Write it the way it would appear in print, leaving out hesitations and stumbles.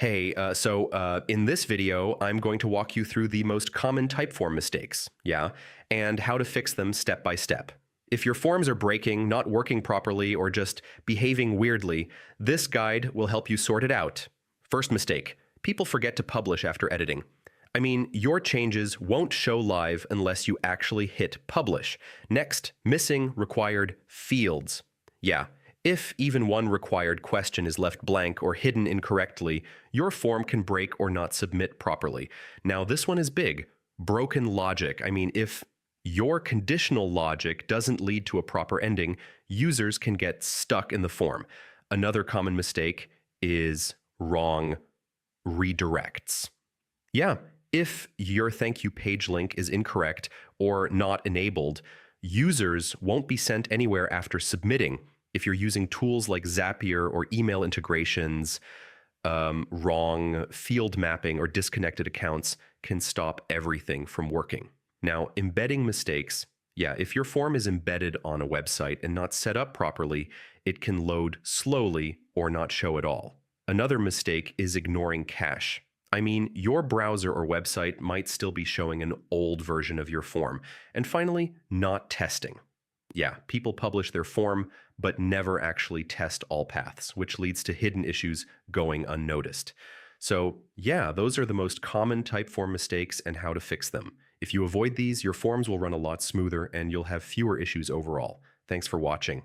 In this video, I'm going to walk you through the most common Typeform mistakes, and how to fix them step by step. If your forms are breaking, not working properly, or just behaving weirdly, this guide will help you sort it out. First mistake: people forget to publish after editing. I mean, your changes won't show live unless you actually hit publish. Next, missing required fields. If even one required question is left blank or hidden incorrectly, your form can break or not submit properly. Now, this one is big. Broken logic. I mean, if your conditional logic doesn't lead to a proper ending, users can get stuck in the form. Another common mistake is wrong redirects. If your thank you page link is incorrect or not enabled, users won't be sent anywhere after submitting. If you're using tools like Zapier or email integrations, wrong field mapping or disconnected accounts can stop everything from working. Now, embedding mistakes. If your form is embedded on a website and not set up properly, it can load slowly or not show at all. Another mistake is ignoring cache. I mean, your browser or website might still be showing an old version of your form. And finally, not testing. People publish their form, but never actually test all paths, which leads to hidden issues going unnoticed. So those are the most common Typeform mistakes and how to fix them. If you avoid these, your forms will run a lot smoother and you'll have fewer issues overall. Thanks for watching.